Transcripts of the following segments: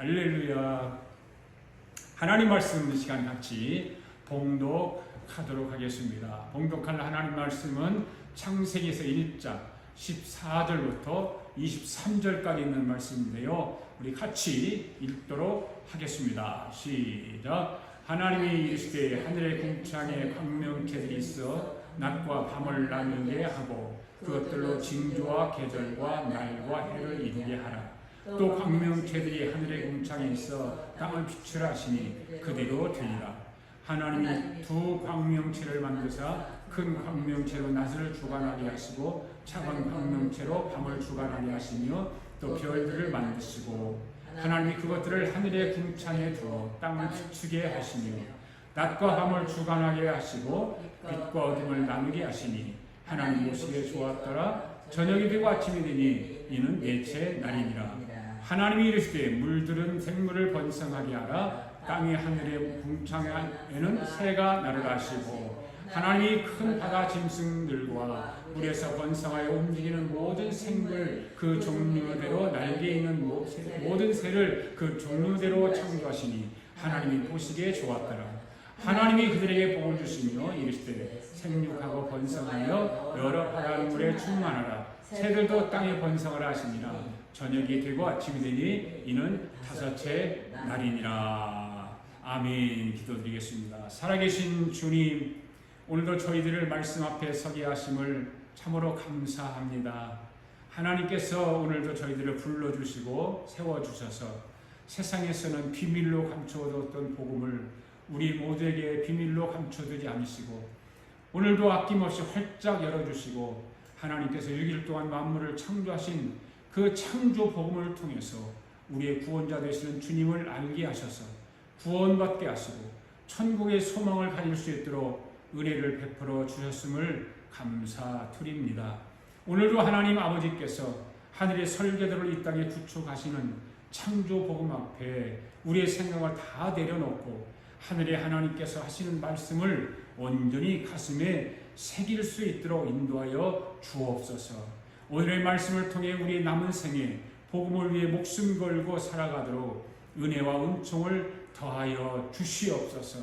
할렐루야. 하나님 말씀 시간 같이 봉독하도록 하겠습니다. 봉독할 하나님 말씀은 창세기에서 1장 14절부터 23절까지 있는 말씀인데요. 우리 같이 읽도록 하겠습니다. 시작. 하나님이 이르시되 하늘의 궁창에 광명체들이 있어 낮과 밤을 나누게 하고 그것들로 징조와 계절과 날과 해를 이루게 하라. 또 광명체들이 하늘의 궁창에 있어 땅을 빛으라 하시니 그대로 되리라. 하나님이 두 광명체를 만드사 큰 광명체로 낮을 주관하게 하시고 작은 광명체로 밤을 주관하게 하시며 또 별들을 만드시고 하나님이 그것들을 하늘의 궁창에 두어 땅을 비추게 하시며 낮과 밤을 주관하게 하시고 빛과 어둠을 나누게 하시니 하나님 보시기에 좋았더라. 저녁이 되고 아침이 되니 이는 넷째 날이니라. 하나님이 이르시되 물들은 생물을 번성하게 하라. 땅이 하늘의 궁창에는 새가 나르라 하시고 하나님이 큰 바다 짐승들과 물에서 번성하여 움직이는 모든 생물 그 종류대로 날개 있는 모든 새를 그 종류대로 창조하시니 하나님이 보시기에 좋았더라. 하나님이 그들에게 복을 주시며 이르시되 생육하고 번성하여 여러 바닷물에 충만하라. 새들도 땅에 번성하라 하시니라. 저녁이 되고 아침이 되니 이는 다섯째 날이니라. 아멘. 기도드리겠습니다. 살아계신 주님, 오늘도 저희들을 말씀 앞에 서게 하심을 참으로 감사합니다. 하나님께서 오늘도 저희들을 불러주시고 세워주셔서 세상에서는 비밀로 감춰뒀던 복음을 우리 모두에게 비밀로 감춰두지 않으시고 오늘도 아낌없이 활짝 열어주시고 하나님께서 6일 동안 만물을 창조하신 그 창조 복음을 통해서 우리의 구원자 되시는 주님을 알게 하셔서 구원받게 하시고 천국의 소망을 가질 수 있도록 은혜를 베풀어 주셨음을 감사드립니다. 오늘도 하나님 아버지께서 하늘의 설계도를 이 땅에 구축하시는 창조 복음 앞에 우리의 생각을 다 내려놓고 하늘의 하나님께서 하시는 말씀을 온전히 가슴에 새길 수 있도록 인도하여 주옵소서. 오늘의 말씀을 통해 우리의 남은 생에 복음을 위해 목숨 걸고 살아가도록 은혜와 은총을 더하여 주시옵소서.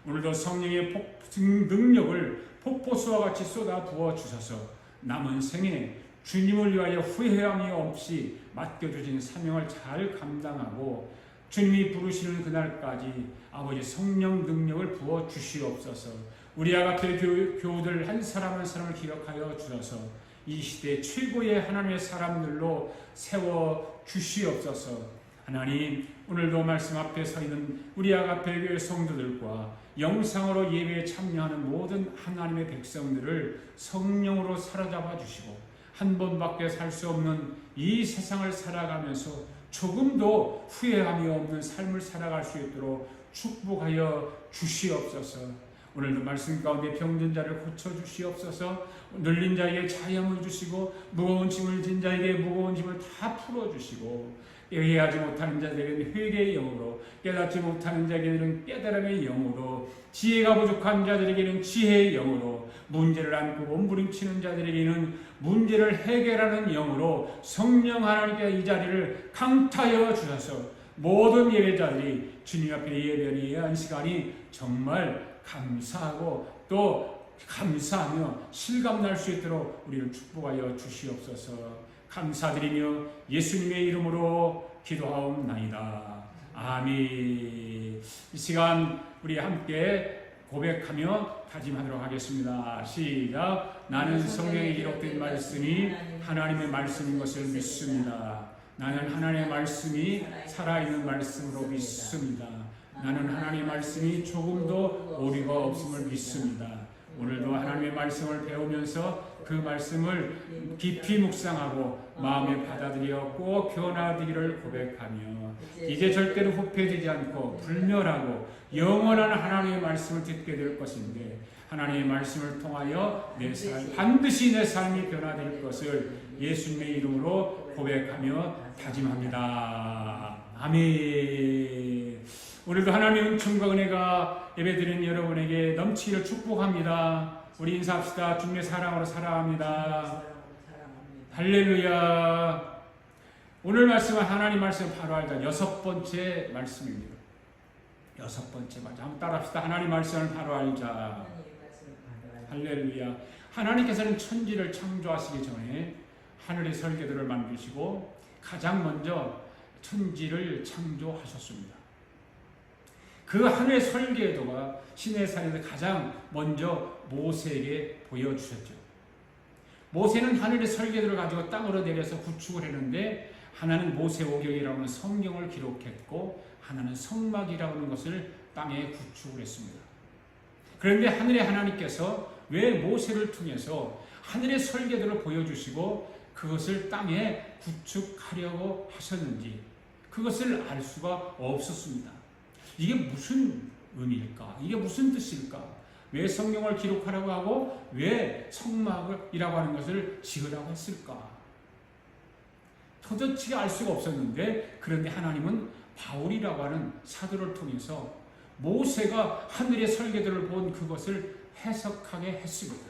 오늘도 성령의 능력을 폭포수와 같이 쏟아 부어 주셔서 남은 생에 주님을 위하여 후회함이 없이 맡겨주신 사명을 잘 감당하고 주님이 부르시는 그날까지 아버지 성령 능력을 부어 주시옵소서. 우리 아가페 교우들 한 사람 한 사람을 기억하여 주셔서 이 시대 최고의 하나님의 사람들로 세워 주시옵소서. 하나님, 오늘도 말씀 앞에 서 있는 우리 아가페 교회 성도들과 영상으로 예배에 참여하는 모든 하나님의 백성들을 성령으로 사로잡아 주시고 한 번밖에 살 수 없는 이 세상을 살아가면서 조금도 후회함이 없는 삶을 살아갈 수 있도록 축복하여 주시옵소서. 오늘도 말씀 가운데 병든 자를 고쳐주시옵소서. 눌린 자에게 자염을 주시고 무거운 짐을 진 자에게 무거운 짐을 다 풀어주시고 이해하지 못하는 자들에게는 회개의 영으로 깨닫지 못하는 자에게는 깨달음의 영으로 지혜가 부족한 자들에게는 지혜의 영으로 문제를 안고 몸부림치는 자들에게는 문제를 해결하는 영으로 성령 하나님께 이 자리를 강타하여 주셔서 모든 예배자들이 주님 앞에 예배한 시간이 정말 감사하고 또 감사하며 실감날 수 있도록 우리를 축복하여 주시옵소서. 감사드리며 예수님의 이름으로 기도하옵나이다. 아멘. 이 시간 우리 함께 고백하며 다짐하도록 하겠습니다. 시작. 나는 성경에 기록된 말씀이 하나님의 말씀인 것을 믿습니다. 나는 하나님의 말씀이 살아있는 말씀으로 믿습니다. 나는 하나님의 말씀이 조금도 오류가 없음을 믿습니다. 오늘도 하나님의 말씀을 배우면서 그 말씀을 깊이 묵상하고 마음에 받아들여 꼭 변화되기를 고백하며 이제 절대로 후회되지 않고 불멸하고 영원한 하나님의 말씀을 듣게 될 것인데 하나님의 말씀을 통하여 반드시 내 삶이 변화될 것을 예수님의 이름으로 고백하며 다짐합니다. 아멘. 오늘도 하나님의 은총과 은혜가 예배드린 여러분에게 넘치기를 축복합니다. 우리 인사합시다. 주님의 사랑으로 살아갑니다. 할렐루야. 오늘 말씀은 하나님 말씀 바로 알자 여섯 번째 말씀입니다. 여섯 번째 말씀. 한번 따라합시다. 하나님 말씀을 바로 알자. 할렐루야. 하나님께서는 천지를 창조하시기 전에 하늘의 설계도를 만드시고 가장 먼저 천지를 창조하셨습니다. 그 하늘의 설계도가 시내산에서 가장 먼저 모세에게 보여주셨죠. 모세는 하늘의 설계도를 가지고 땅으로 내려서 구축을 했는데 하나는 모세오경이라고 하는 성경을 기록했고 하나는 성막이라고 하는 것을 땅에 구축을 했습니다. 그런데 하늘의 하나님께서 왜 모세를 통해서 하늘의 설계도를 보여주시고 그것을 땅에 구축하려고 하셨는지 그것을 알 수가 없었습니다. 이게 무슨 의미일까? 이게 무슨 뜻일까? 왜 성경을 기록하라고 하고 왜 성막이라고 하는 것을 지으라고 했을까? 도저히 알 수가 없었는데 그런데 하나님은 바울이라고 하는 사도를 통해서 모세가 하늘의 설계도를 본 그것을 해석하게 했습니다.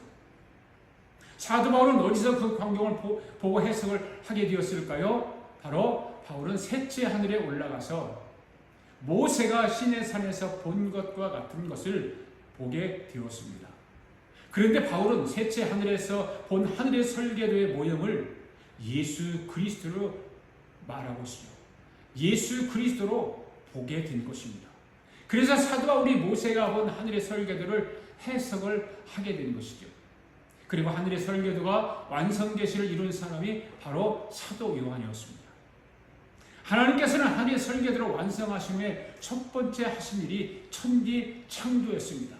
사도 바울은 어디서 그 광경을 보고 해석을 하게 되었을까요? 바로 바울은 셋째 하늘에 올라가서 모세가 시내산에서 본 것과 같은 것을 보게 되었습니다. 그런데 바울은 셋째 하늘에서 본 하늘의 설계도의 모형을 예수 그리스도로 말하고 있습니다. 예수 그리스도로 보게 된 것입니다. 그래서 사도 바울이 모세가 본 하늘의 설계도를 해석을 하게 된 것이죠. 그리고 하늘의 설계도가 완성계시를 이룬 사람이 바로 사도 요한이었습니다. 하나님께서는 하늘의 설계도를 완성하심에 첫 번째 하신 일이 천지 창조였습니다.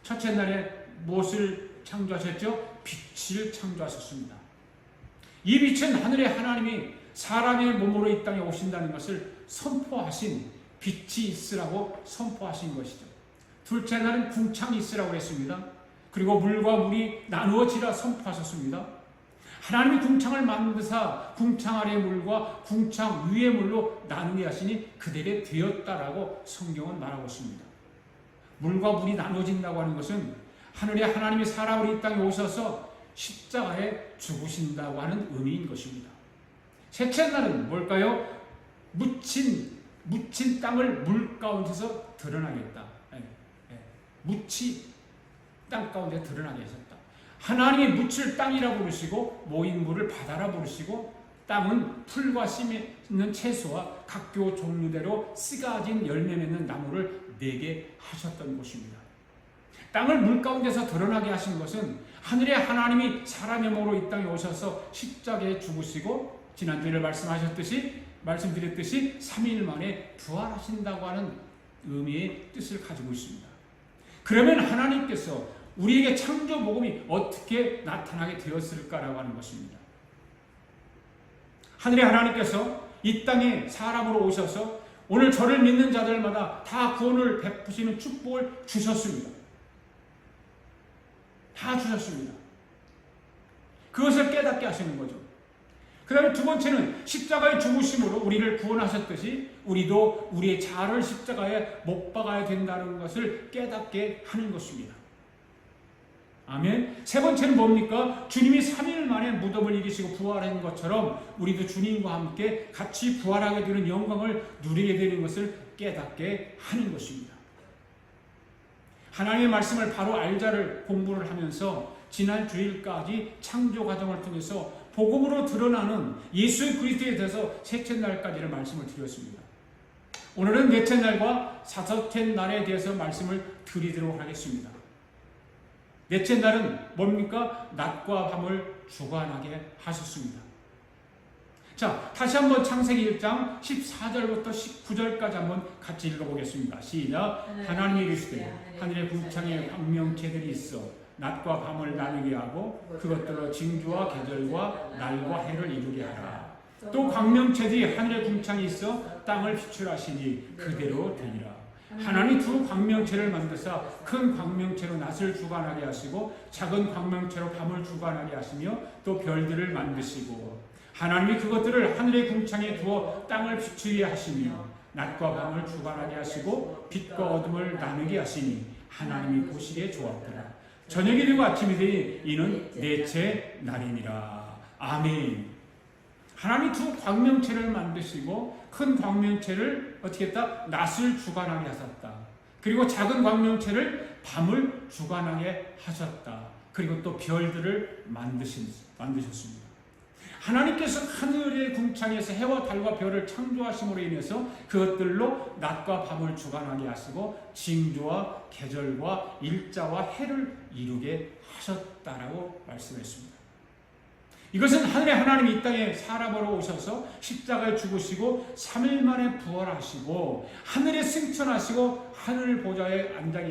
첫째 날에 무엇을 창조하셨죠? 빛을 창조하셨습니다. 이 빛은 하늘의 하나님이 사람의 몸으로 이 땅에 오신다는 것을 선포하신 빛이 있으라고 선포하신 것이죠. 둘째 날은 궁창이 있으라고 했습니다. 그리고 물과 물이 나누어지라 선포하셨습니다. 하나님이 궁창을 만드사 궁창 아래의 물과 궁창 위의 물로 나누게 하시니 그대로 되었다라고 성경은 말하고 있습니다. 물과 물이 나눠진다고 하는 것은 하늘의 하나님이 사람으로 이 땅에 오셔서 십자가에 죽으신다고 하는 의미인 것입니다. 셋째 날은 뭘까요? 묻힌 땅을 물 가운데서 드러나겠다. 묻히 땅 가운데 드러나게 하셨다. 하나님이 묻힐 땅이라 부르시고 모인 물을 바다라 부르시고 땅은 풀과 씨 있는 채소와 각교 종류대로 씨가 가진 열매 맺는 나무를 내게 하셨던 곳입니다. 땅을 물 가운데서 드러나게 하신 것은 하늘의 하나님이 사람의 몸으로 이 땅에 오셔서 십자가에 죽으시고 지난주에 말씀드렸듯이 3일 만에 부활하신다고 하는 의미의 뜻을 가지고 있습니다. 그러면 하나님께서 우리에게 창조 복음이 어떻게 나타나게 되었을까라고 하는 것입니다. 하늘의 하나님께서 이 땅에 사람으로 오셔서 오늘 저를 믿는 자들마다 다 구원을 베푸시는 축복을 주셨습니다. 다 주셨습니다. 그것을 깨닫게 하시는 거죠. 그 다음에 두 번째는 십자가의 죽으심으로 우리를 구원하셨듯이 우리도 우리의 자아를 십자가에 못 박아야 된다는 것을 깨닫게 하는 것입니다. 아멘. 세 번째는 뭡니까? 주님이 3일 만에 무덤을 이기시고 부활한 것처럼 우리도 주님과 함께 같이 부활하게 되는 영광을 누리게 되는 것을 깨닫게 하는 것입니다. 하나님의 말씀을 바로 알자를 공부를 하면서 지난 주일까지 창조 과정을 통해서 복음으로 드러나는 예수 그리스도에 대해서 셋째 날까지를 말씀을 드렸습니다. 오늘은 넷째 날과 다섯째 날에 대해서 말씀을 드리도록 하겠습니다. 넷째 날은 뭡니까? 낮과 밤을 주관하게 하셨습니다. 자, 다시 한번 창세기 1장 14절부터 19절까지 한번 같이 읽어보겠습니다. 시작. 하나님이 이르시되 하늘의 궁창에 광명체들이 있어 낮과 밤을 나누게 하고 그것들로 징조와 계절과 날과 해를 이루게 하라. 또 광명체들이 하늘의 궁창이 있어 땅을 비출하시니 그대로 되리라. 하나님이 두 광명체를 만드사 큰 광명체로 낮을 주관하게 하시고 작은 광명체로 밤을 주관하게 하시며 또 별들을 만드시고 하나님이 그것들을 하늘의 궁창에 두어 땅을 비추게 하시며 낮과 밤을 주관하게 하시고 빛과 어둠을 나누게 하시니 하나님이 보시기에 좋았더라. 저녁이 되고 아침이 되니 이는 넷째 날이니라. 아멘. 하나님이 두 광명체를 만드시고 큰 광명체를 어떻게 했다? 낮을 주관하게 하셨다. 그리고 작은 광명체를 밤을 주관하게 하셨다. 그리고 또 별들을 만드셨습니다. 하나님께서 하늘의 궁창에서 해와 달과 별을 창조하심으로 인해서 그것들로 낮과 밤을 주관하게 하시고 징조와 계절과 일자와 해를 이루게 하셨다라고 말씀했습니다. 이것은 하늘의 하나님이 이 땅에 사람으로 오셔서 십자가에 죽으시고 3일 만에 부활하시고 하늘에 승천하시고 하늘 보좌에 앉아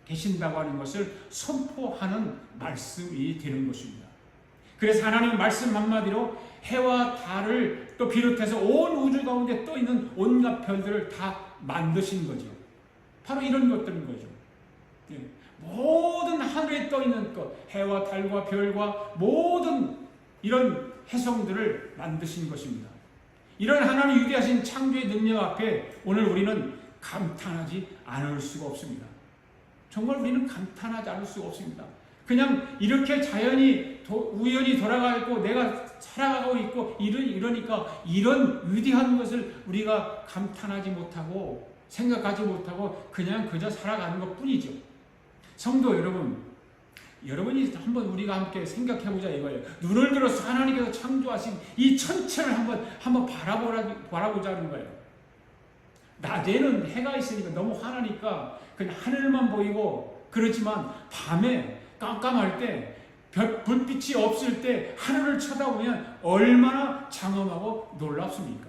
계신다고 하는 것을 선포하는 말씀이 되는 것입니다. 그래서 하나님 말씀 한마디로 해와 달을 또 비롯해서 온 우주 가운데 떠 있는 온갖 별들을 다 만드신 거죠. 바로 이런 것들인 거죠. 모든 하늘에 떠 있는 것, 해와 달과 별과 모든 이런 해성들을 만드신 것입니다. 이런 하나님 위대하신 창조의 능력 앞에 오늘 우리는 감탄하지 않을 수가 없습니다. 정말 우리는 감탄하지 않을 수가 없습니다. 그냥 이렇게 자연이 우연히 돌아가고 내가 살아가고 있고 이러니까 이런 위대한 것을 우리가 감탄하지 못하고 생각하지 못하고 그냥 그저 살아가는 것 뿐이죠. 성도 여러분, 여러분이 한번 우리가 함께 생각해보자 이거예요. 눈을 들어서 하나님께서 창조하신 이 천체를 한번 바라보자는 거예요. 낮에는 해가 있으니까 너무 환하니까 그냥 하늘만 보이고 그렇지만 밤에 깜깜할 때 불빛이 없을 때 하늘을 쳐다보면 얼마나 장엄하고 놀랍습니까?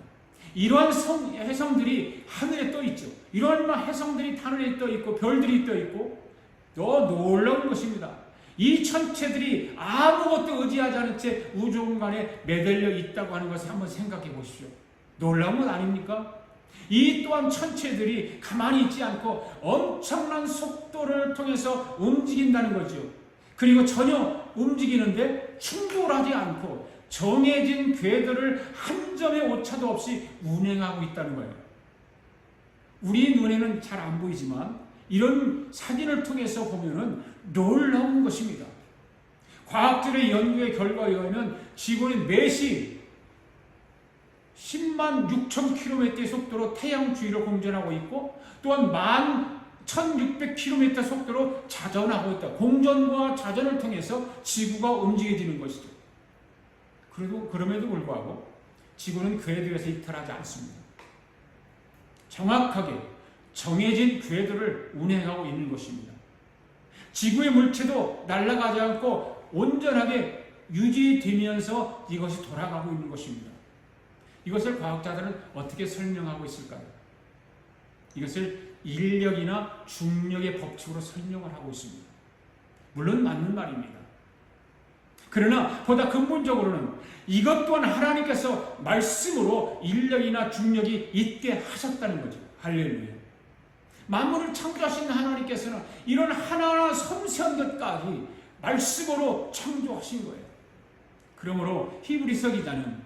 이러한 해성들이 하늘에 떠 있죠. 이러한 해성들이 하늘에 떠 있고 별들이 떠 있고 더 놀라운 것입니다. 이 천체들이 아무것도 의지하지 않은 채 우주 공간에 매달려 있다고 하는 것을 한번 생각해 보십시오. 놀라운 것 아닙니까? 이 또한 천체들이 가만히 있지 않고 엄청난 속도를 통해서 움직인다는 거죠. 그리고 전혀 움직이는데 충돌하지 않고 정해진 궤도를 한 점의 오차도 없이 운행하고 있다는 거예요. 우리 눈에는 잘 안 보이지만 이런 사진을 통해서 보면은 놀라운 것입니다. 과학자의 연구의 결과에 의하면 지구는 매시 10만 6천 km의 속도로 태양 주위를 공전하고 있고 또한 11,600km 속도로 자전하고 있다. 공전과 자전을 통해서 지구가 움직여지는 것이죠. 그럼에도 불구하고 지구는 궤도에서 이탈하지 않습니다. 정확하게 정해진 궤도를 운행하고 있는 것입니다. 지구의 물체도 날아가지 않고 온전하게 유지되면서 이것이 돌아가고 있는 것입니다. 이것을 과학자들은 어떻게 설명하고 있을까요? 이것을 인력이나 중력의 법칙으로 설명을 하고 있습니다. 물론 맞는 말입니다. 그러나 보다 근본적으로는 이것 또한 하나님께서 말씀으로 인력이나 중력이 있게 하셨다는 거죠. 할렐루야. 만물을 창조하신 하나님께서는 이런 하나하나 섬세한 것까지 말씀으로 창조하신 거예요. 그러므로 히브리서 기자는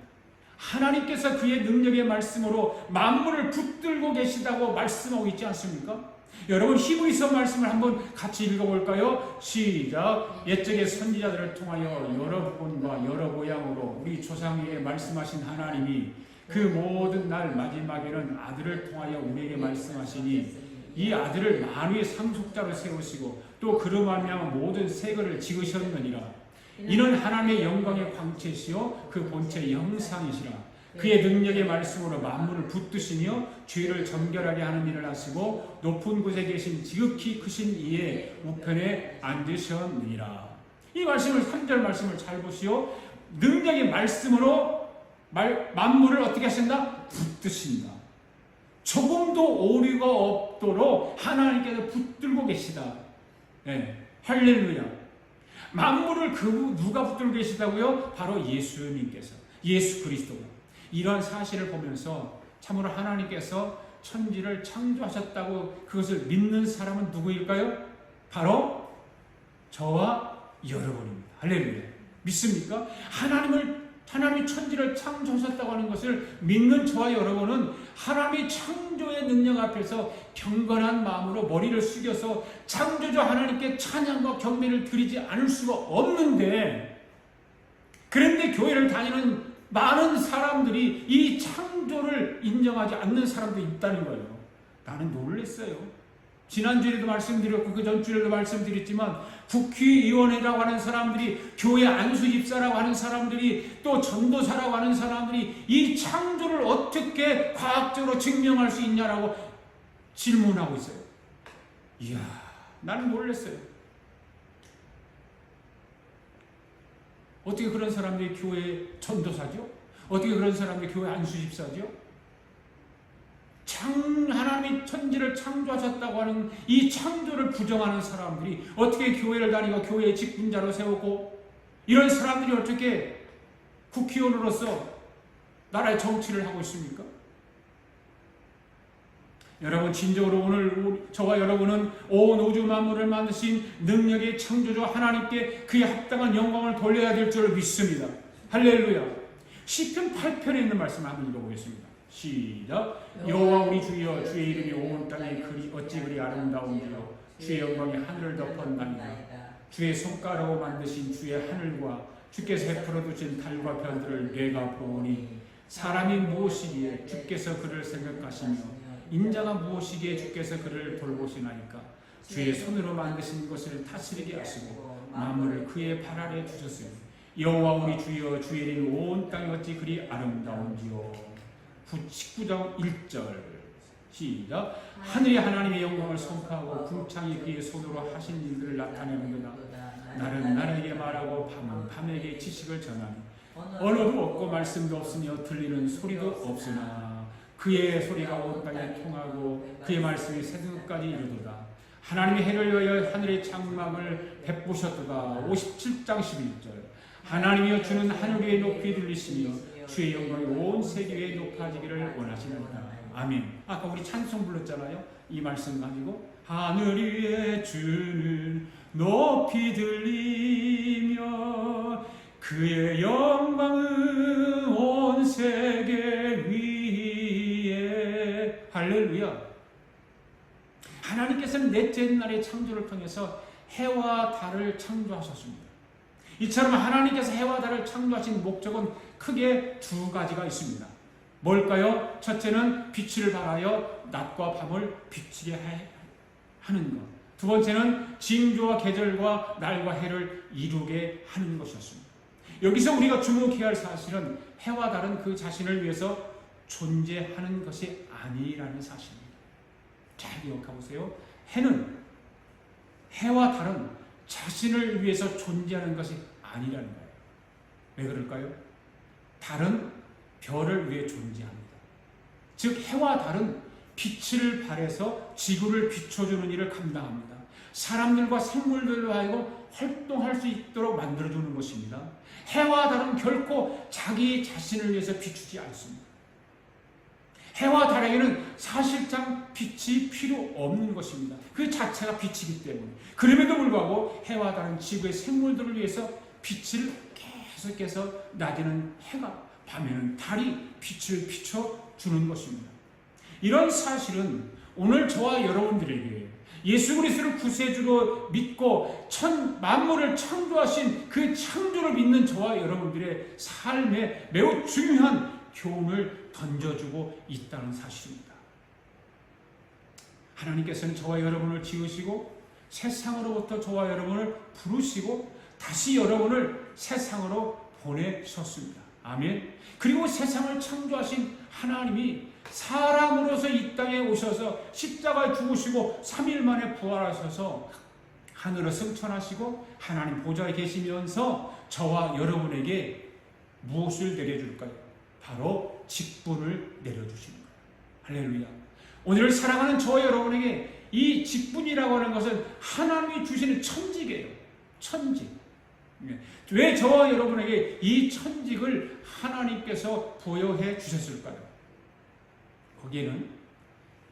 하나님께서 그의 능력의 말씀으로 만물을 붙들고 계시다고 말씀하고 있지 않습니까? 여러분 히브리서 말씀을 한번 같이 읽어볼까요? 시작. 옛적의 선지자들을 통하여 여러 부분과 여러 모양으로 우리 조상에게 말씀하신 하나님이 그 모든 날 마지막에는 아들을 통하여 우리에게 말씀하시니 이 아들을 만유의 상속자로 세우시고 또 그로 말미암아 모든 세계를 지으셨느니라. 이는 하나님의 영광의 광채시요 그 본체의 형상이시라. 그의 능력의 말씀으로 만물을 붙드시며 죄를 정결하게 하는 일을 하시고 높은 곳에 계신 지극히 크신 이의 우편에 앉으셨느니라. 이 말씀을 3절 말씀을 잘 보시오. 능력의 말씀으로 만물을 어떻게 하신다? 붙드신다. 조금도 오류가 없도록 하나님께서 붙들고 계시다. 네. 할렐루야. 만물을 누가 붙들고 계시다고요? 바로 예수님께서, 예수 그리스도가. 이러한 사실을 보면서 참으로 하나님께서 천지를 창조하셨다고 그것을 믿는 사람은 누구일까요? 바로 저와 여러분입니다. 할렐루야. 믿습니까? 하나님이 천지를 창조하셨다고 하는 것을 믿는 저와 여러분은 하나님의 창조의 능력 앞에서 경건한 마음으로 머리를 숙여서 창조주 하나님께 찬양과 경배를 드리지 않을 수가 없는데, 그런데 교회를 다니는 많은 사람들이 이 창조를 인정하지 않는 사람도 있다는 거예요. 나는 놀랐어요. 지난주에도 말씀드렸고 그 전주에도 말씀드렸지만 국회의원이라고 하는 사람들이, 교회 안수집사라고 하는 사람들이, 또 전도사라고 하는 사람들이 이 창조를 어떻게 과학적으로 증명할 수 있냐라고 질문하고 있어요. 이야, 나는 놀랐어요. 어떻게 그런 사람들이 교회 전도사죠? 어떻게 그런 사람들이 교회 안수집사죠? 하나님이 천지를 창조하셨다고 하는 이 창조를 부정하는 사람들이 어떻게 교회를 다니고 교회의 직분자로 세우고, 이런 사람들이 어떻게 국회의원으로서 나라의 정치를 하고 있습니까? 여러분, 진정으로 오늘 저와 여러분은 온 우주 만물을 만드신 능력의 창조주 하나님께 그의 합당한 영광을 돌려야 될 줄 믿습니다. 할렐루야. 시편 8편에 있는 말씀을 한번 읽어보겠습니다. 시작. 여호와 우리 주여, 주의 이름이 온 땅에 어찌 그리 아름다운지요. 주의 영광이 하늘을 덮었나이다. 주의 손가락으로 만드신 주의 하늘과 주께서 베풀어 두신 달과 별들을 내가 보니, 사람이 무엇이기에 주께서 그를 생각하시며 인자가 무엇이기에 주께서 그를 돌보시나이까. 주의 손으로 만드신 것을 다스리게 하시고 만물을 그의 발 아래 두셨으니, 여호와 우리 주여, 주의 이름이 온 땅에 어찌 그리 아름다운지요. 19장 1절 시작. 하늘이 하나님의 영광을 선포하고 궁창이 그의 손으로 하신 일들을 나타내는구나. 날은 날에게 말하고 밤은 밤에게 지식을 전하니, 언어도 없고 말씀도 없으며 들리는 소리도 없으나 그의 소리가 온 땅에 통하고 그의 말씀이 세상까지 이르도다. 하나님이 해를 위하여 하늘의 장막을 베푸셨도다. 57장 11절 하나님이여, 주는 하늘 위에 높이 들리시며 주의 영광이 온 세계 위에 높아지기를 원하시나이다. 아멘. 아까 우리 찬송 불렀잖아요. 이 말씀 가지고 하늘 위에 주는 높이 들리며 그의 영광은 온 세계 위에. 할렐루야. 하나님께서는 넷째 날의 창조를 통해서 해와 달을 창조하셨습니다. 이처럼 하나님께서 해와 달을 창조하신 목적은 크게 두 가지가 있습니다. 뭘까요? 첫째는 빛을 발하여 낮과 밤을 비추게 하는 것. 두 번째는 징조와 계절과 날과 해를 이루게 하는 것이었습니다. 여기서 우리가 주목해야 할 사실은 해와 달은 그 자신을 위해서 존재하는 것이 아니라는 사실입니다. 잘 기억해보세요. 해와 달은 자신을 위해서 존재하는 것이 아니라는 거예요. 왜 그럴까요? 달은 별을 위해 존재합니다. 즉 해와 달은 빛을 발해서 지구를 비춰주는 일을 감당합니다. 사람들과 생물들로 하여금 활동할 수 있도록 만들어주는 것입니다. 해와 달은 결코 자기 자신을 위해서 비추지 않습니다. 해와 달에게는 사실상 빛이 필요 없는 것입니다. 그 자체가 빛이기 때문에. 그럼에도 불구하고 해와 달은 지구의 생물들을 위해서 빛을 계속해서 낮에는 해가, 밤에는 달이 빛을 비춰주는 것입니다. 이런 사실은 오늘 저와 여러분들에게 예수 그리스도를 구세주로 믿고 만물을 창조하신 그 창조를 믿는 저와 여러분들의 삶에 매우 중요한 교훈을 던져주고 있다는 사실입니다. 하나님께서는 저와 여러분을 지으시고 세상으로부터 저와 여러분을 부르시고 다시 여러분을 세상으로 보내셨습니다. 아멘. 그리고 세상을 창조하신 하나님이 사람으로서 이 땅에 오셔서 십자가에 죽으시고 3일 만에 부활하셔서 하늘을 승천하시고 하나님 보좌에 계시면서 저와 여러분에게 무엇을 내려줄까요? 바로 직분을 내려주시는 거예요. 할렐루야. 오늘을 사랑하는 저와 여러분에게 이 직분이라고 하는 것은 하나님이 주시는 천직이에요. 천직. 왜 저와 여러분에게 이 천직을 하나님께서 부여해 주셨을까요? 거기에는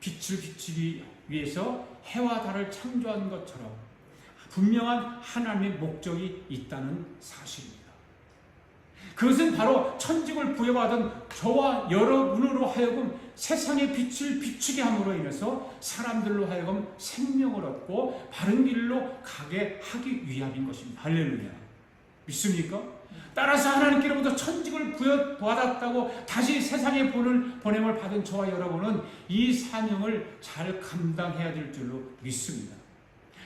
빛을 비추기 위해서 해와 달을 창조한 것처럼 분명한 하나님의 목적이 있다는 사실입니다. 그것은 바로 천직을 부여받은 저와 여러분으로 하여금 세상의 빛을 비추게 함으로 인해서 사람들로 하여금 생명을 얻고 바른 길로 가게 하기 위함인 것입니다. 할렐루야. 믿습니까? 따라서 하나님께로부터 천직을 부여받았다고 다시 세상에 보냄을 받은 저와 여러분은 이 사명을 잘 감당해야 될 줄로 믿습니다.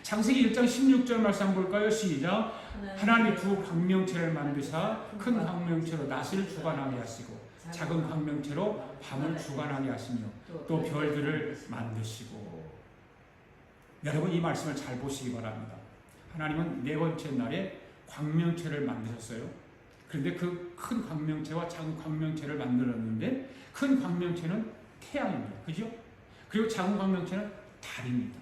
창세기 1장 16절 말씀 한번 볼까요? 시작. 하나님이 두 광명체를 만드사 큰 광명체로 낮을 주관하게 하시고 작은 광명체로 밤을 주관하게 하시며 또 별들을 만드시고. 여러분 이 말씀을 잘 보시기 바랍니다. 하나님은 네 번째 날에 광명체를 만드셨어요. 그런데 그 큰 광명체와 작은 광명체를 만들었는데 큰 광명체는 태양입니다. 그죠? 그리고 작은 광명체는 달입니다.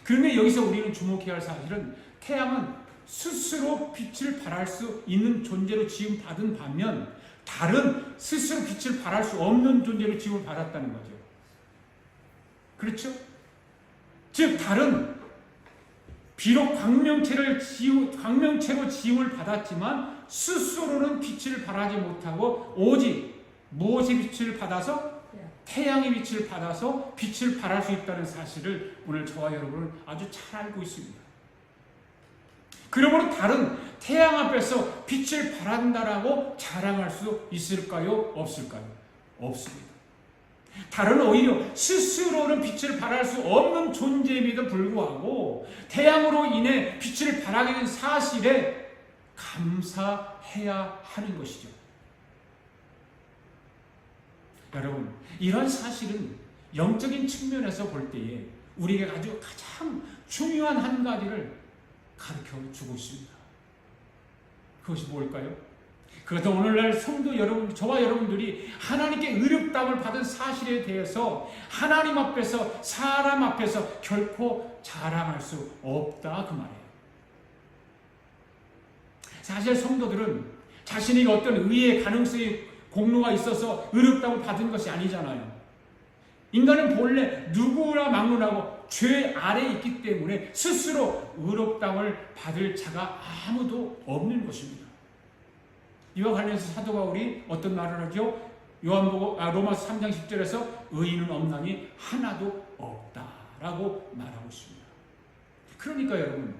그런데 여기서 우리는 주목해야 할 사실은 태양은 스스로 빛을 발할 수 있는 존재로 지음받은 반면 달은 스스로 빛을 발할 수 없는 존재로 지음을 받았다는 거죠. 그렇죠? 즉 달은 비록 광명체로 지음을 받았지만 스스로는 빛을 발하지 못하고 오직 무엇의 빛을 받아서? 태양의 빛을 받아서 빛을 발할 수 있다는 사실을 오늘 저와 여러분은 아주 잘 알고 있습니다. 그러므로 달은 태양 앞에서 빛을 발한다라고 자랑할 수 있을까요? 없을까요? 없습니다. 달은 오히려 스스로는 빛을 발할 수 없는 존재임에도 불구하고 태양으로 인해 빛을 발하게 된 사실에 감사해야 하는 것이죠. 여러분, 이런 사실은 영적인 측면에서 볼 때에 우리에게 아주 가장 중요한 한 가지를 가르쳐 주고 있습니다. 그것이 뭘까요? 그것도 오늘날 성도 여러분, 저와 여러분들이 하나님께 의롭다함을 받은 사실에 대해서 하나님 앞에서, 사람 앞에서 결코 자랑할 수 없다 그 말이에요. 사실 성도들은 자신에게 어떤 의의 가능성이 공로가 있어서 의롭다함을 받은 것이 아니잖아요. 인간은 본래 누구나 막론하고 죄 아래에 있기 때문에 스스로 의롭다함을 받을 자가 아무도 없는 것입니다. 이와 관련해서 사도 바울이 어떤 말을 하죠? 로마서 3장 10절에서 의인은 없나니 하나도 없다라고 말하고 있습니다. 그러니까 여러분,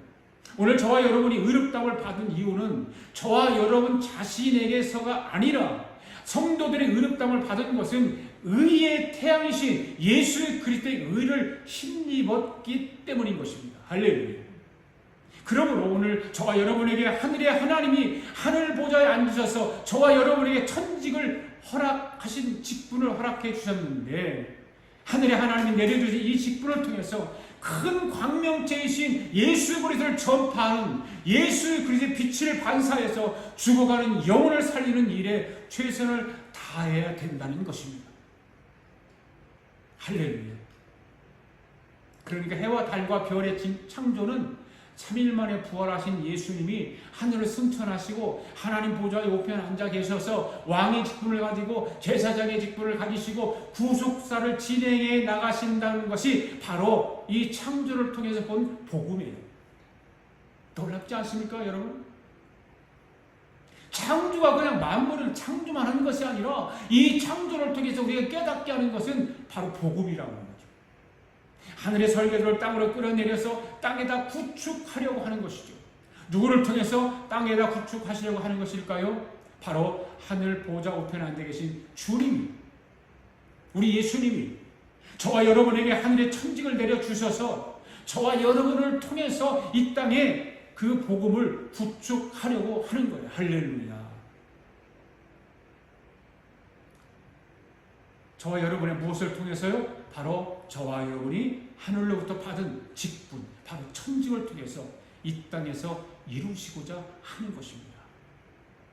오늘 저와 여러분이 의롭다함을 받은 이유는 저와 여러분 자신에게서가 아니라 성도들의 의롭다함을 받은 것은 의의 태양이신 예수 그리스도의 의를 힘입었기 때문인 것입니다. 할렐루야. 그러므로 오늘 저와 여러분에게 하늘의 하나님이 하늘 보좌에 앉으셔서 저와 여러분에게 천직을 허락하신 직분을 허락해 주셨는데 하늘의 하나님이 내려주신 이 직분을 통해서 큰 광명체이신 예수 그리스도를 전파하는 예수 그리스도의 빛을 반사해서 죽어가는 영혼을 살리는 일에 최선을 다해야 된다는 것입니다. 할렐루야. 그러니까 해와 달과 별의 창조는 3일 만에 부활하신 예수님이 하늘을 승천하시고 하나님 보좌에 우편에 앉아 계셔서 왕의 직분을 가지고 제사장의 직분을 가지시고 구속사를 진행해 나가신다는 것이 바로 이 창조를 통해서 본 복음이에요. 놀랍지 않습니까, 여러분? 창조가 그냥 만물을 창조만 하는 것이 아니라 이 창조를 통해서 우리가 깨닫게 하는 것은 바로 복음이라고 합니다. 하늘의 설계도를 땅으로 끌어내려서 땅에다 구축하려고 하는 것이죠. 누구를 통해서 땅에다 구축하시려고 하는 것일까요? 바로 하늘 보좌 우편에 앉아 계신 주님이, 우리 예수님이 저와 여러분에게 하늘의 천직을 내려주셔서 저와 여러분을 통해서 이 땅에 그 복음을 구축하려고 하는 거예요. 할렐루야. 저와 여러분의 무엇을 통해서요? 바로 저와 여러분이 하늘로부터 받은 직분, 바로 천직을 통해서 이 땅에서 이루시고자 하는 것입니다.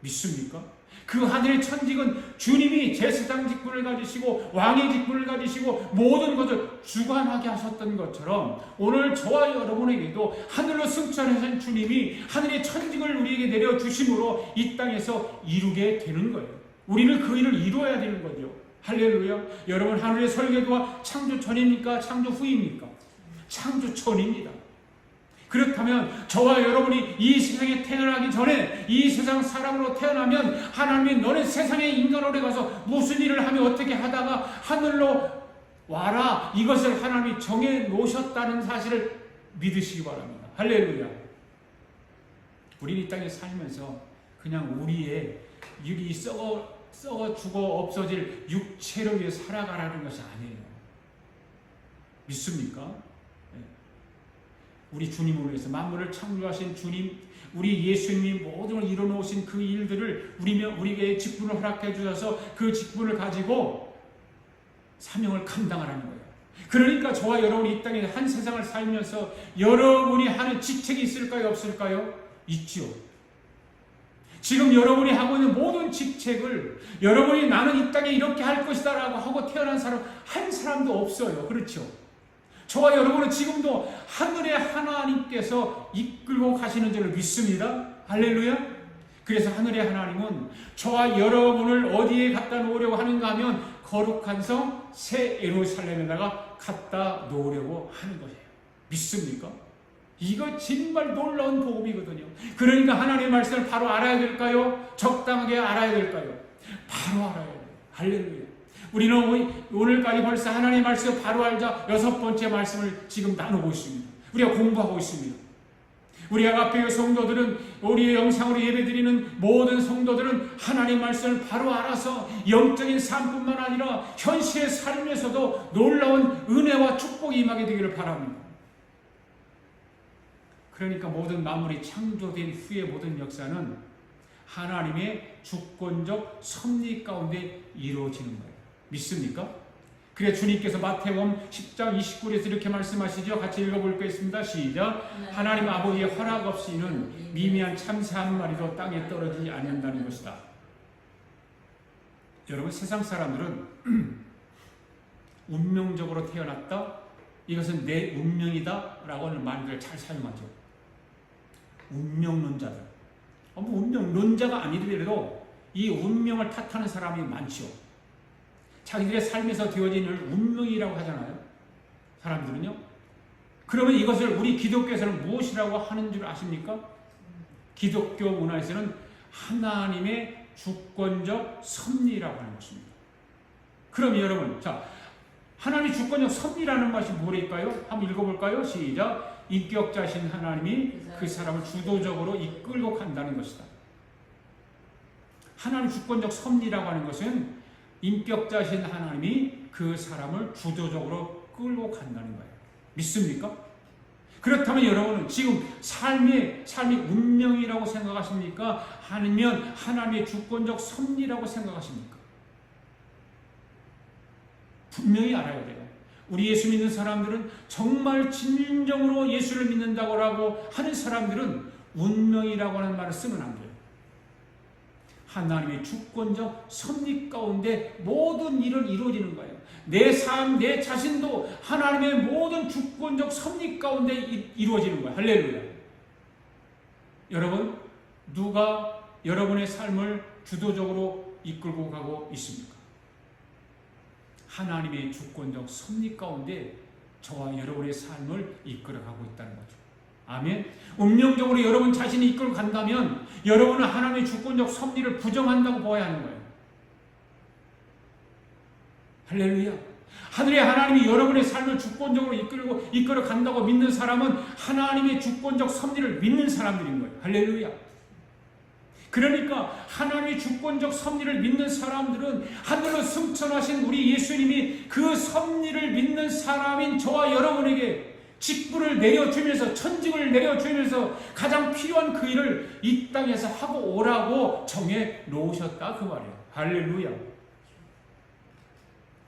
믿습니까? 그 하늘의 천직은 주님이 제사장 직분을 가지시고 왕의 직분을 가지시고 모든 것을 주관하게 하셨던 것처럼 오늘 저와 여러분에게도 하늘로 승천하신 주님이 하늘의 천직을 우리에게 내려주심으로 이 땅에서 이루게 되는 거예요. 우리는 그 일을 이루어야 되는 거죠. 할렐루야. 여러분, 하늘의 설계도가 창조 전입니까? 창조 후입니까? 창조 전입니다. 그렇다면 저와 여러분이 이 세상에 태어나기 전에 이 세상 사람으로 태어나면 하나님이 너는 세상에 인간으로 가서 무슨 일을 하며 어떻게 하다가 하늘로 와라, 이것을 하나님이 정해 놓으셨다는 사실을 믿으시기 바랍니다. 할렐루야. 우리 이 땅에 살면서 그냥 우리의 이 썩어 죽어 없어질 육체를 위해 살아가라는 것이 아니에요. 믿습니까? 우리 주님을 위해서 만물을 창조하신 주님, 우리 예수님이 모든 걸 이뤄놓으신 그 일들을 우리에게 직분을 허락해 주셔서 그 직분을 가지고 사명을 감당하라는 거예요. 그러니까 저와 여러분이 이 땅에 한 세상을 살면서 여러분이 하는 직책이 있을까요? 없을까요? 있죠. 지금 여러분이 하고 있는 모든 직책을 여러분이 나는 이 땅에 이렇게 할 것이다 라고 하고 태어난 사람 한 사람도 없어요. 그렇죠? 저와 여러분은 지금도 하늘의 하나님께서 이끌고 가시는 줄을 믿습니다. 할렐루야. 그래서 하늘의 하나님은 저와 여러분을 어디에 갖다 놓으려고 하는가 하면 거룩한 성 새 예루살렘에다가 갖다 놓으려고 하는 거예요. 믿습니까? 이거 정말 놀라운 복음이거든요. 그러니까 하나님의 말씀을 바로 알아야 될까요? 적당하게 알아야 될까요? 바로 알아야 돼요. 할렐루야. 우리는 오늘까지 벌써 하나님의 말씀을 바로 알자 6번째 말씀을 지금 나누고 있습니다. 우리가 공부하고 있습니다. 우리 아가페 성도들은, 우리의 영상으로 예배드리는 모든 성도들은 하나님 말씀을 바로 알아서 영적인 삶뿐만 아니라 현실의 삶에서도 놀라운 은혜와 축복이 임하게 되기를 바랍니다. 그러니까 모든 만물이 창조된 후의 모든 역사는 하나님의 주권적 섭리 가운데 이루어지는 거예요. 믿습니까? 그래 주님께서 마태복음 10장 29절에서 이렇게 말씀하시죠. 같이 읽어볼겠습니다. 시작. 하나님 아버지의 허락 없이는 미미한 참새 한 마리도 땅에 떨어지지 않는다는 것이다. 여러분, 세상 사람들은 운명적으로 태어났다, 이것은 내 운명이다 라고 하는 말들을 잘 사용하죠. 운명론자들, 운명론자가 아니더라도 이 운명을 탓하는 사람이 많죠. 자기들의 삶에서 되어진 일을 운명이라고 하잖아요. 사람들은요. 그러면 이것을 우리 기독교에서는 무엇이라고 하는 줄 아십니까? 기독교 문화에서는 하나님의 주권적 섭리라고 하는 것입니다. 그럼 여러분, 자, 하나님의 주권적 섭리라는 것이 뭐일까요? 한번 읽어볼까요? 시작. 인격자신 하나님이 그 사람을 주도적으로 이끌고 간다는 것이다. 하나님 주권적 섭리라고 하는 것은 인격자신 하나님이 그 사람을 주도적으로 끌고 간다는 거예요. 믿습니까? 그렇다면 여러분은 지금 삶이 운명이라고 생각하십니까? 아니면 하나님의 주권적 섭리라고 생각하십니까? 분명히 알아야 돼요. 우리 예수 믿는 사람들은, 정말 진정으로 예수를 믿는다고 하는 사람들은 운명이라고 하는 말을 쓰면 안 돼요. 하나님의 주권적 섭리 가운데 모든 일은 이루어지는 거예요. 내 삶, 내 자신도 하나님의 모든 주권적 섭리 가운데 이루어지는 거예요. 할렐루야. 여러분, 누가 여러분의 삶을 주도적으로 이끌고 가고 있습니까? 하나님의 주권적 섭리 가운데 저와 여러분의 삶을 이끌어가고 있다는 거죠. 아멘. 운명적으로 여러분 자신이 이끌고 간다면 여러분은 하나님의 주권적 섭리를 부정한다고 보아야 하는 거예요. 할렐루야. 하늘의 하나님이 여러분의 삶을 주권적으로 이끌어 간다고 믿는 사람은 하나님의 주권적 섭리를 믿는 사람들인 거예요. 할렐루야. 그러니까 하나님의 주권적 섭리를 믿는 사람들은 하늘로 승천하신 우리 예수님이 그 섭리를 믿는 사람인 저와 여러분에게 직분을 내려주면서, 천직을 내려주면서 가장 필요한 그 일을 이 땅에서 하고 오라고 정해 놓으셨다 그 말이에요. 할렐루야.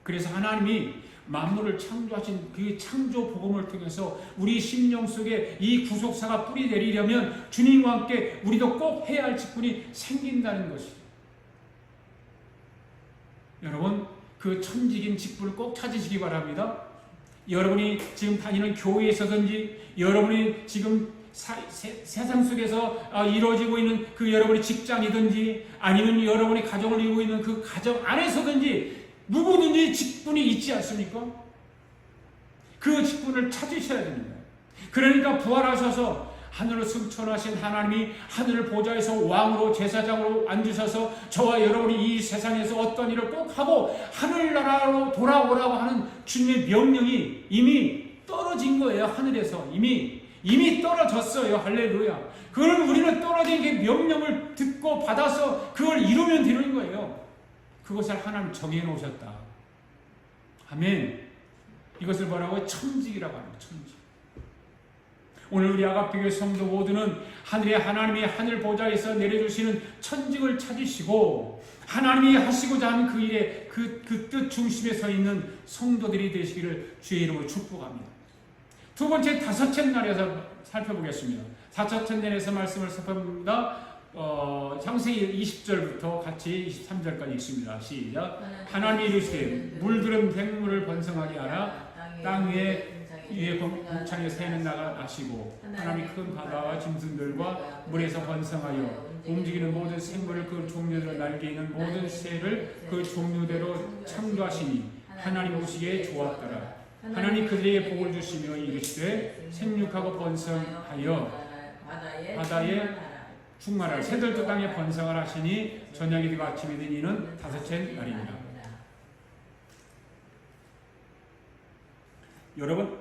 그래서 하나님이 만물을 창조하신 그 창조 복음을 통해서 우리 심령 속에 이 구속사가 뿌리 내리려면 주님과 함께 우리도 꼭 해야 할 직분이 생긴다는 것이죠. 여러분, 그 천직인 직분을 꼭 찾으시기 바랍니다. 여러분이 지금 다니는 교회에서든지, 여러분이 지금 세상 속에서 이루어지고 있는 그 여러분의 직장이든지, 아니면 여러분이 가정을 이루고 있는 그 가정 안에서든지 누구든지 직분이 있지 않습니까? 그 직분을 찾으셔야 됩니다. 그러니까 부활하셔서 하늘로 승천하신 하나님이 하늘 보좌에서 왕으로 제사장으로 앉으셔서 저와 여러분이 이 세상에서 어떤 일을 꼭 하고 하늘나라로 돌아오라고 하는 주님의 명령이 이미 떨어진 거예요. 하늘에서 이미 이미 떨어졌어요. 할렐루야. 그럼 우리는 떨어진 게 명령을 듣고 받아서 그걸 이루면 되는 거예요. 그것을 하나님 정해놓으셨다. 아멘. 이것을 뭐라고? 천직이라고 합니다. 천직. 오늘 우리 아가페교회 성도 모두는 하늘의 하나님의 하늘 보좌에서 내려주시는 천직을 찾으시고 하나님이 하시고자 하는 그 일에 그 뜻 중심에 서 있는 성도들이 되시기를 주의 이름으로 축복합니다. 두 번째 다섯째 날에서 살펴보겠습니다. 다섯째 날에서 말씀을 살펴봅니다. 창세기 20절부터 같이 23절까지 있습니다. 시작. 하나님이 이르시되 물들은 백물을 번성하게 하라. 땅 위에 공창에 새는 나가 나시고 하나님이 큰 바다와 짐승들과 물에서 번성하여 움직이는 모든 생물을 그 종류대로 날개 있는 모든 새를 그 종류대로 창조하시니 하나님 보시기에 좋았더라. 하나님 그들에게 복을 주시며 이르시되 생육하고 번성하여 바다에 충만하라. 새들도 땅에 번성을 하시니 저녁이 되고 아침이 되니 이는 다섯째 날입니다. 여러분,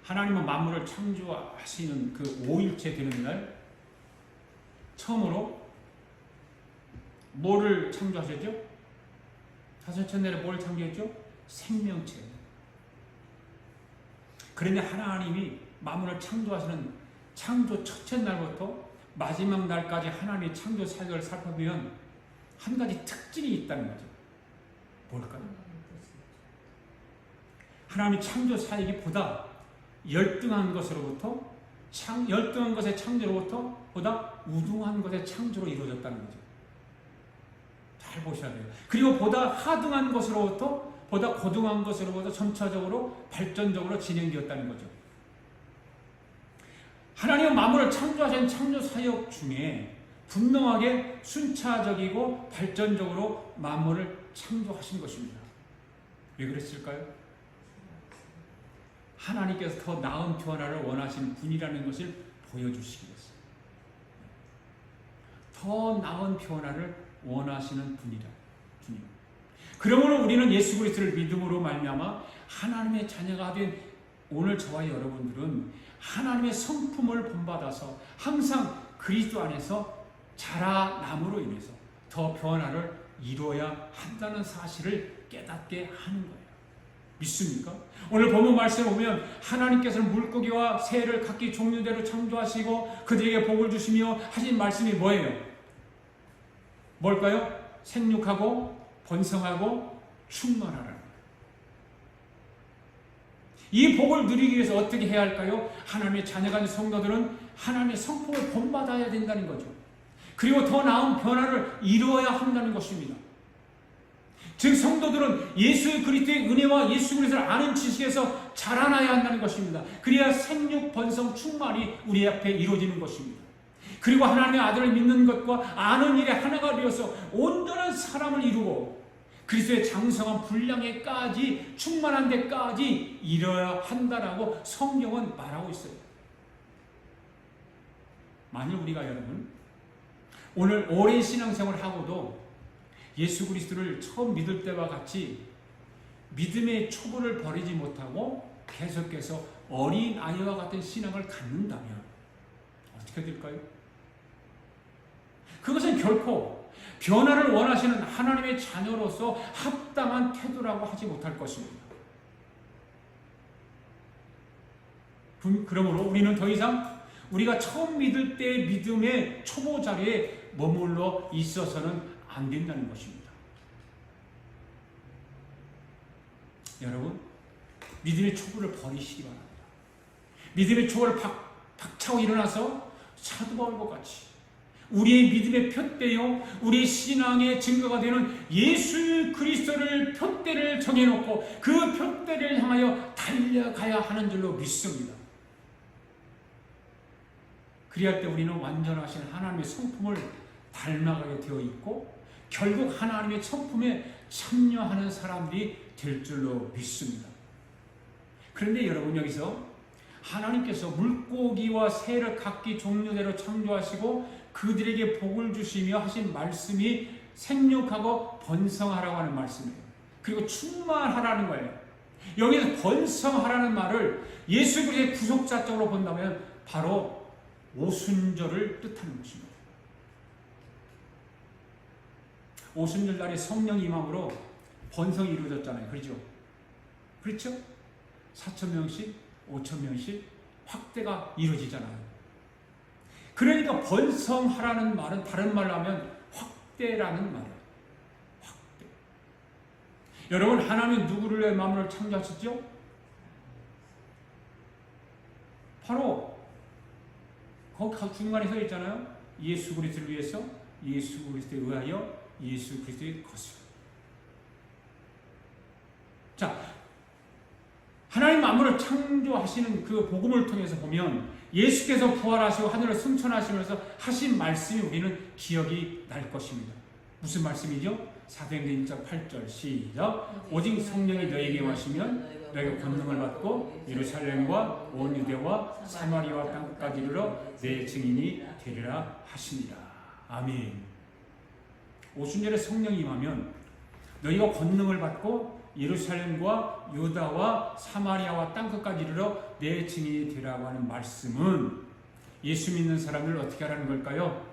하나님은 만물을 창조하시는 그 5일째 되는 날 처음으로 뭐를 창조하셨죠? 다섯째 날에 뭘 창조했죠? 생명체. 그런데 하나님이 만물을 창조하시는 창조 첫째 날부터 마지막 날까지 하나님의 창조 사역을 살펴보면 한 가지 특징이 있다는 거죠. 뭘까요? 하나님의 창조 사역이 보다 열등한 것으로부터 열등한 것의 창조로부터 보다 우등한 것의 창조로 이루어졌다는 거죠. 잘 보셔야 돼요. 그리고 보다 하등한 것으로부터 보다 고등한 것으로부터 점차적으로 발전적으로 진행되었다는 거죠. 하나님은 만물을 창조하신 창조 사역 중에 분명하게 순차적이고 발전적으로 만물을 창조하신 것입니다. 왜 그랬을까요? 하나님께서 더 나은 변화를 원하시는 분이라는 것을 보여주시기 위해서. 더 나은 변화를 원하시는 분이다. 주님. 그러므로 우리는 예수 그리스도를 믿음으로 말미암아 하나님의 자녀가 된 오늘 저와 여러분들은 하나님의 성품을 본받아서 항상 그리스도 안에서 자라남으로 인해서 더 변화를 이루어야 한다는 사실을 깨닫게 하는 거예요. 믿습니까? 오늘 본문 말씀에 보면 하나님께서는 물고기와 새를 각기 종류대로 창조하시고 그들에게 복을 주시며 하신 말씀이 뭐예요? 뭘까요? 생육하고 번성하고 충만하라는 거예요. 이 복을 누리기 위해서 어떻게 해야 할까요? 하나님의 자녀가 된 성도들은 하나님의 성품을 본받아야 된다는 거죠. 그리고 더 나은 변화를 이루어야 한다는 것입니다. 즉 성도들은 예수 그리스도의 은혜와 예수 그리스도를 아는 지식에서 자라나야 한다는 것입니다. 그래야 생육, 번성, 충만이 우리 앞에 이루어지는 것입니다. 그리고 하나님의 아들을 믿는 것과 아는 일에 하나가 되어서 온전한 사람을 이루고 그리스도의 장성한 분량에까지 충만한 데까지 이뤄야 한다라고 성경은 말하고 있어요. 만일 우리가 여러분 오늘 오랜 신앙생활을 하고도 예수 그리스도를 처음 믿을 때와 같이 믿음의 초보를 버리지 못하고 계속해서 어린 아이와 같은 신앙을 갖는다면 어떻게 될까요? 그것은 결코 변화를 원하시는 하나님의 자녀로서 합당한 태도라고 하지 못할 것입니다. 그러므로 우리는 더 이상 우리가 처음 믿을 때의 믿음의 초보 자리에 머물러 있어서는 안 된다는 것입니다. 여러분, 믿음의 초보를 버리시기 바랍니다. 믿음의 초보를 박차고 일어나서 사도 바울과 같이 우리의 믿음의 푯대요, 우리의 신앙의 증거가 되는 예수 그리스도를 푯대를 정해놓고 그 푯대를 향하여 달려가야 하는 줄로 믿습니다. 그리할 때 우리는 완전하신 하나님의 성품을 닮아가게 되어 있고 결국 하나님의 성품에 참여하는 사람들이 될 줄로 믿습니다. 그런데 여러분 여기서 하나님께서 물고기와 새를 각기 종류대로 창조하시고 그들에게 복을 주시며 하신 말씀이 생육하고 번성하라고 하는 말씀이에요. 그리고 충만하라는 거예요. 여기서 번성하라는 말을 예수 그리스도의 부속자적으로 본다면 바로 오순절을 뜻하는 것입니다. 오순절 날에 성령 임함으로 번성이 이루어졌잖아요. 그렇죠? 4,000명씩, 5,000명씩 확대가 이루어지잖아요. 그러니까 번성하라는 말은 다른 말로 하면 확대라는 말이에요. 확대. 여러분, 하나님은 누구를 위해 만물을 창조하셨죠? 바로 거기 중간에 서 있잖아요. 예수 그리스도를 위해서, 예수 그리스도에 의하여, 예수 그리스도의 것을. 자, 하나님 만물을 창조하시는 그 복음을 통해서 보면 예수께서 부활하시고 하늘을 승천하시면서 하신 말씀이 우리는 기억이 날 것입니다. 무슨 말씀이죠? 사도행전 1장 8절 시작. 오직 성령이 너에게 와시면 너희가 권능을 받고 예루살렘과 온 유대와 사마리아와 땅까지 이르러 내 증인이 되리라 하시니라. 아멘. 오순절에 성령이 임하면 너희가 권능을 받고 예루살렘과 유다와 사마리아와 땅끝까지 이르러 내 증인이 되라고 하는 말씀은 예수 믿는 사람들을 어떻게 하라는 걸까요?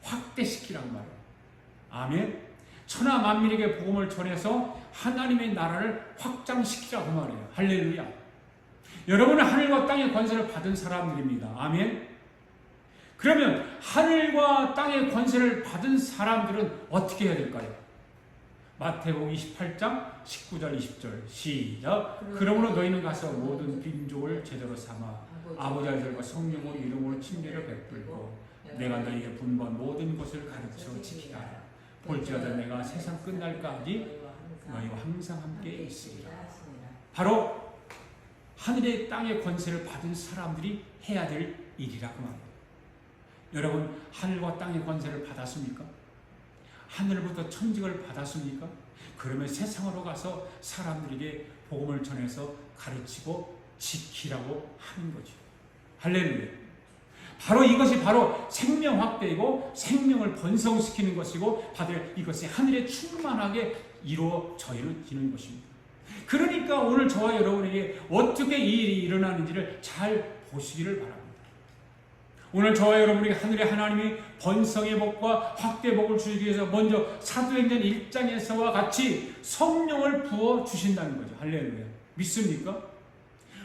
확대시키라는 말이에요. 아멘. 천하 만민에게 복음을 전해서 하나님의 나라를 확장시키라고 말해요. 할렐루야. 여러분은 하늘과 땅의 권세를 받은 사람들입니다. 아멘. 그러면 하늘과 땅의 권세를 받은 사람들은 어떻게 해야 될까요? 마태복음 28장 19절 20절 시작. 그러므로 너희는 가서 모든 빈족을 제자로 삼아 아버지 아들과 성령으로 이름으로 침례를 베풀고 내가 너희에게 분부한 모든 것을 가르쳐 지키라. 볼지어다 내가 세상 끝날까지 너희와 항상 함께 있으리라. 바로 하늘의 땅의 권세를 받은 사람들이 해야 될 일이라고 말합니다. 여러분, 하늘과 땅의 권세를 받았습니까? 하늘부터 천직을 받았습니까? 그러면 세상으로 가서 사람들에게 복음을 전해서 가르치고 지키라고 하는 거죠. 할렐루야. 바로 이것이 바로 생명 확대이고 생명을 번성시키는 것이고 받을 이것이 하늘에 충만하게 이루어지는 것입니다. 그러니까 오늘 저와 여러분에게 어떻게 이 일이 일어나는지를 잘 보시기를 바랍니다. 오늘 저와 여러분에게 하늘의 하나님이 번성의 복과 확대의 복을 주시기 위해서 먼저 사도행전 1장에서와 같이 성령을 부어주신다는 거죠. 할렐루야. 믿습니까?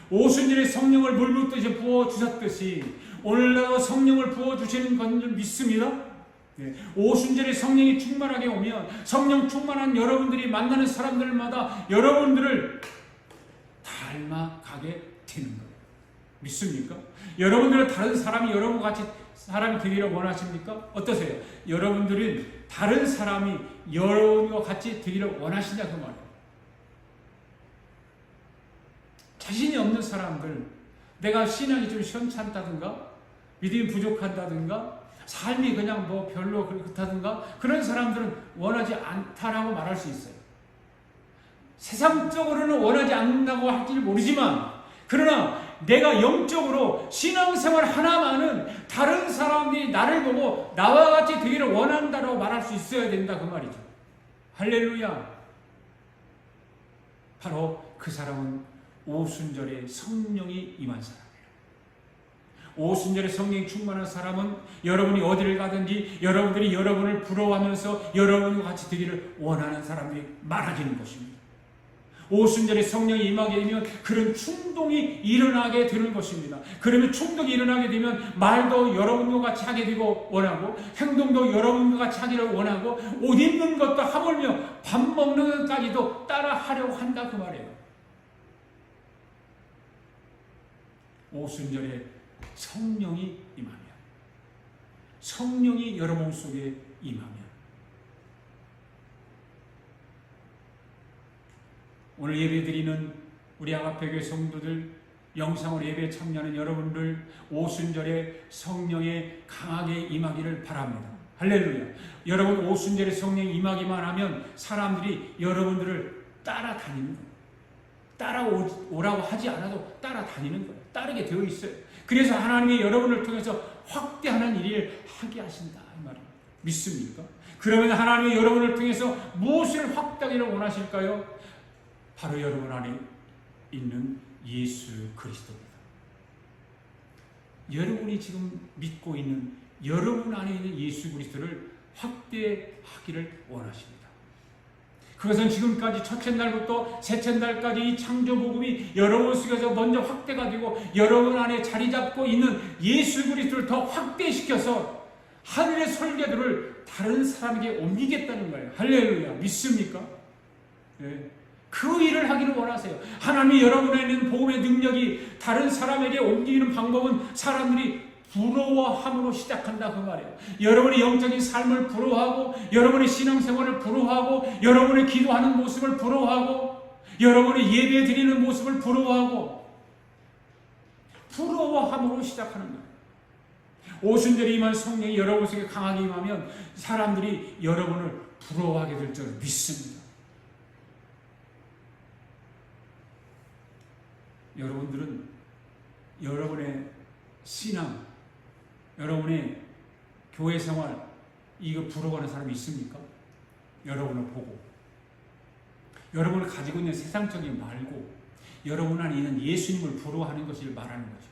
오순절에 성령을 물 붓듯이 부어주셨듯이 오늘날도 성령을 부어주시는 것을 믿습니다. 네. 오순절에 성령이 충만하게 오면 성령 충만한 여러분들이 만나는 사람들마다 여러분들을 닮아가게 되는 거예요. 믿습니까? 여러분들은 다른 사람이 여러분 같이 사람이 되기를 원하십니까? 어떠세요? 여러분들은 다른 사람이 여러분과 같이 되기를 원하시냐 그 말이에요. 자신이 없는 사람들, 내가 신앙이 좀 시원찮다든가 믿음이 부족하다든가 삶이 그냥 뭐 별로 그렇다든가 그런 사람들은 원하지 않다라고 말할 수 있어요. 세상적으로는 원하지 않는다고 할지는 모르지만 그러나 내가 영적으로 신앙생활 하나만은 다른 사람들이 나를 보고 나와 같이 되기를 원한다고 말할 수 있어야 된다 그 말이죠. 할렐루야. 바로 그 사람은 오순절에 성령이 임한 사람이에요. 오순절에 성령이 충만한 사람은 여러분이 어디를 가든지 여러분들이 여러분을 부러워하면서 여러분과 같이 되기를 원하는 사람들이 많아지는 것입니다. 오순절에 성령이 임하게 되면 그런 충동이 일어나게 되는 것입니다. 그러면 충동이 일어나게 되면 말도 여러분과 같이 하게 되고 원하고 행동도 여러분과 같이 하기를 원하고 옷 입는 것도 하물며 밥 먹는 것까지도 따라 하려고 한다 그 말이에요. 오순절에 성령이 임하면 성령이 여러분 몸속에 임하면 오늘 예배드리는 우리 아가페교회 성도들 영상으로 예배에 참여하는 여러분들 오순절에 성령에 강하게 임하기를 바랍니다. 할렐루야. 여러분 오순절에 성령이 임하기만 하면 사람들이 여러분들을 따라다니는 거예요. 따라오라고 하지 않아도 따라다니는 거예요. 따르게 되어 있어요. 그래서 하나님이 여러분을 통해서 확대하는 일을 하게 하신다 이 말입니다. 믿습니까? 그러면 하나님이 여러분을 통해서 무엇을 확대하기를 원하실까요? 바로 여러분 안에 있는 예수 그리스도입니다. 여러분이 지금 믿고 있는 여러분 안에 있는 예수 그리스도를 확대하기를 원하십니다. 그것은 지금까지 첫째 날부터 셋째 날까지 이 창조복음이 여러분 속에서 먼저 확대가 되고 여러분 안에 자리 잡고 있는 예수 그리스도를 더 확대시켜서 하늘의 설계도를 다른 사람에게 옮기겠다는 거예요. 할렐루야. 믿습니까? 네. 그 일을 하기를 원하세요. 하나님이 여러분에 있는 복음의 능력이 다른 사람에게 옮기는 방법은 사람들이 부러워함으로 시작한다 그 말이에요. 여러분의 영적인 삶을 부러워하고 여러분의 신앙생활을 부러워하고 여러분의 기도하는 모습을 부러워하고 여러분의 예배 드리는 모습을 부러워함으로 시작하는 거예요. 오순절에 임한 성령이 여러분 속에 강하게 임하면 사람들이 여러분을 부러워하게 될 줄 믿습니다. 여러분들은 여러분의 신앙, 여러분의 교회 생활 이거 부러워하는 사람이 있습니까? 여러분을 보고 여러분을 가지고 있는 세상적인 말고 여러분 안에 있는 예수님을 부러워하는 것을 말하는 거죠.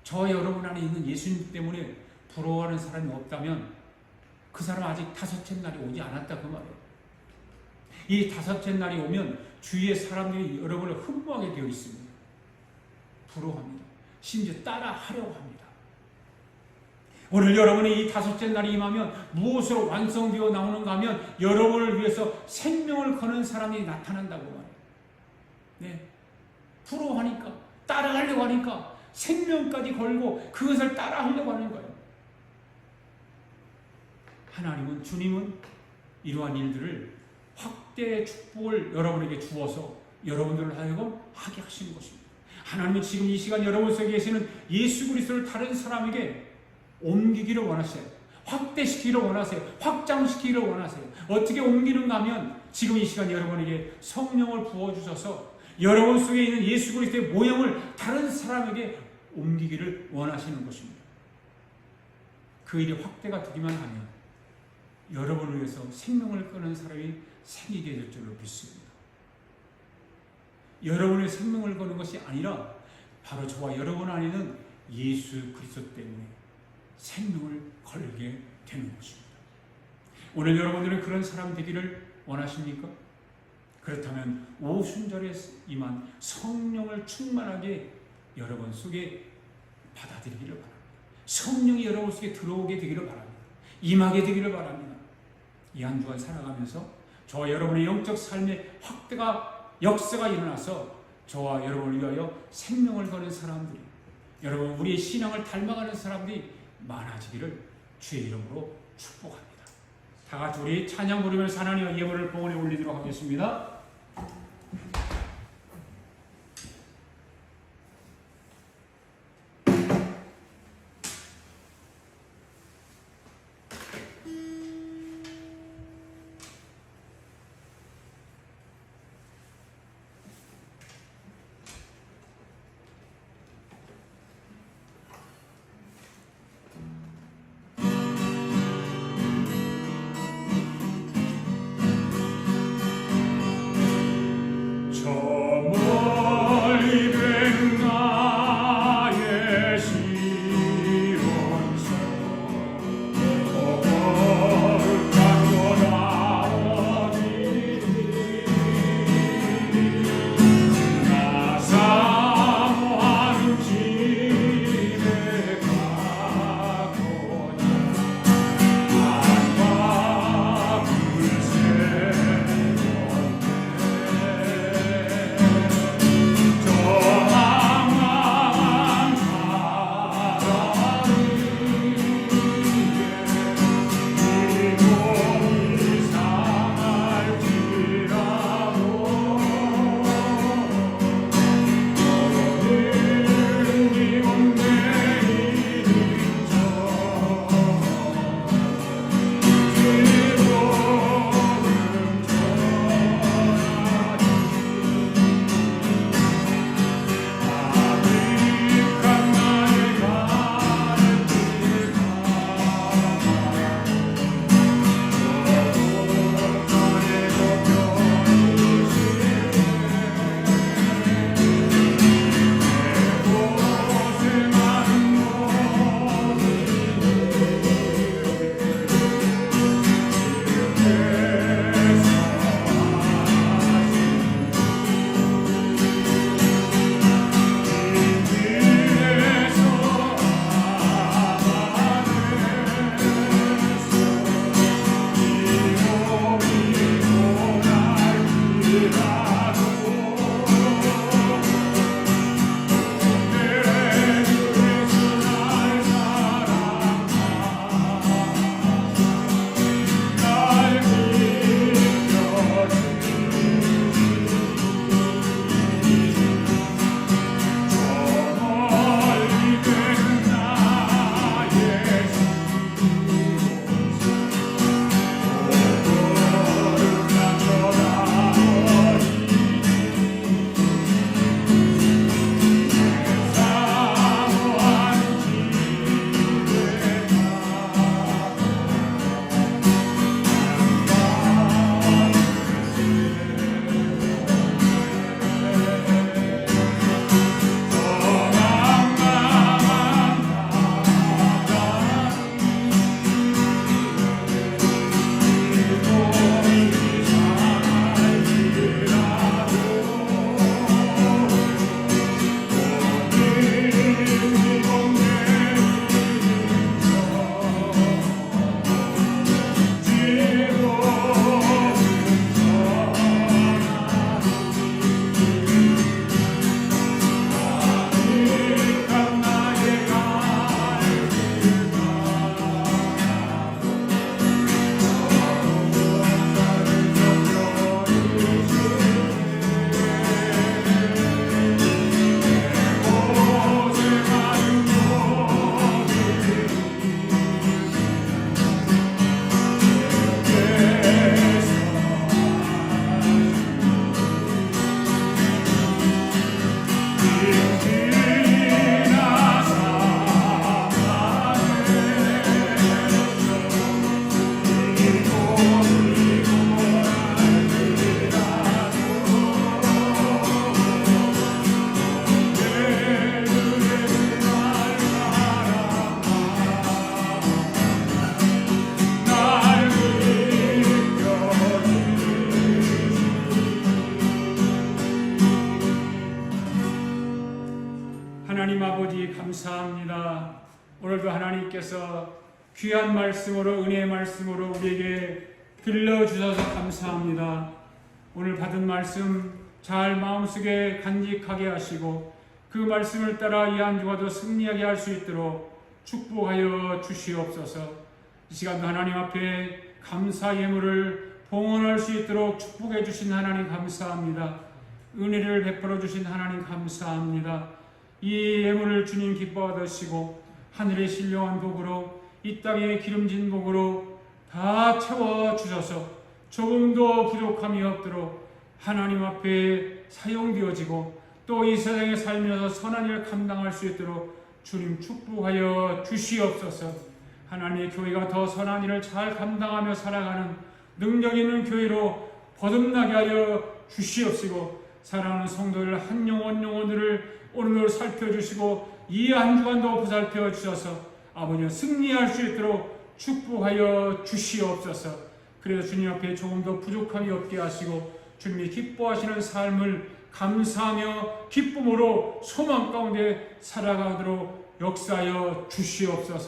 저 여러분 안에 있는 예수님 때문에 부러워하는 사람이 없다면 그 사람 아직 다섯째 날이 오지 않았다 그 말이에요. 이 다섯째 날이 오면 주위의 사람들이 여러분을 흠모하게 되어 있습니다. 부러워합니다. 심지어 따라하려고 합니다. 오늘 여러분의 이 다섯째 날이 임하면 무엇으로 완성되어 나오는가 하면 여러분을 위해서 생명을 거는 사람이 나타난다고 말해요. 네. 부러워하니까 따라하려고 하니까 생명까지 걸고 그것을 따라하려고 하는 거예요. 하나님은 주님은 이러한 일들을 확대의 축복을 여러분에게 주어서 여러분들을 하여금 하게 하시는 것입니다. 하나님은 지금 이 시간 여러분 속에 계시는 예수 그리스도를 다른 사람에게 옮기기를 원하세요. 확대시키기를 원하세요. 확장시키기를 원하세요. 어떻게 옮기는가 하면 지금 이 시간 여러분에게 성령을 부어주셔서 여러분 속에 있는 예수 그리스도의 모형을 다른 사람에게 옮기기를 원하시는 것입니다. 그 일이 확대가 되기만 하면 여러분을 위해서 생명을 끊는 사람이 생기게 될 줄로 믿습니다. 여러분의 생명을 거는 것이 아니라 바로 저와 여러분 안에는 예수 그리스도 때문에 생명을 걸게 되는 것입니다. 오늘 여러분들은 그런 사람 되기를 원하십니까? 그렇다면 오순절에 임한 성령을 충만하게 여러분 속에 받아들이기를 바랍니다. 성령이 여러분 속에 들어오게 되기를 바랍니다. 임하게 되기를 바랍니다. 이 한 주간 살아가면서 저와 여러분의 영적 삶의 확대가 역사가 일어나서 저와 여러분을 위하여 생명을 거는 사람들이 여러분 우리의 신앙을 닮아가는 사람들이 많아지기를 주의 이름으로 축복합니다. 다 같이 우리 찬양 부르면서 하나님의 예물을 봉헌에 올리도록 하겠습니다. 하나님 아버지 감사합니다. 오늘도 하나님께서 귀한 말씀으로 은혜의 말씀으로 우리에게 들려주셔서 감사합니다. 오늘 받은 말씀 잘 마음속에 간직하게 하시고 그 말씀을 따라 이 한 주가 더 승리하게 할 수 있도록 축복하여 주시옵소서. 이 시간도 하나님 앞에 감사 예물을 봉헌할 수 있도록 축복해 주신 하나님 감사합니다. 은혜를 베풀어 주신 하나님 감사합니다. 이 예물을 주님 기뻐 받으시고 하늘의 신령한 복으로 이 땅의 기름진 복으로 다 채워 주셔서 조금도 부족함이 없도록 하나님 앞에 사용되어지고 또 이 세상에 살면서 선한 일을 감당할 수 있도록 주님 축복하여 주시옵소서. 하나님의 교회가 더 선한 일을 잘 감당하며 살아가는 능력 있는 교회로 거듭나게 하여 주시옵시고 사랑하는 성도들 한 영혼 영혼들을 오늘도 살펴주시고 이 한 주간도 보살펴 주셔서 아버지와 승리할 수 있도록 축복하여 주시옵소서. 그래서 주님 앞에 조금 더 부족함이 없게 하시고 주님이 기뻐하시는 삶을 감사하며 기쁨으로 소망 가운데 살아가도록 역사하여 주시옵소서.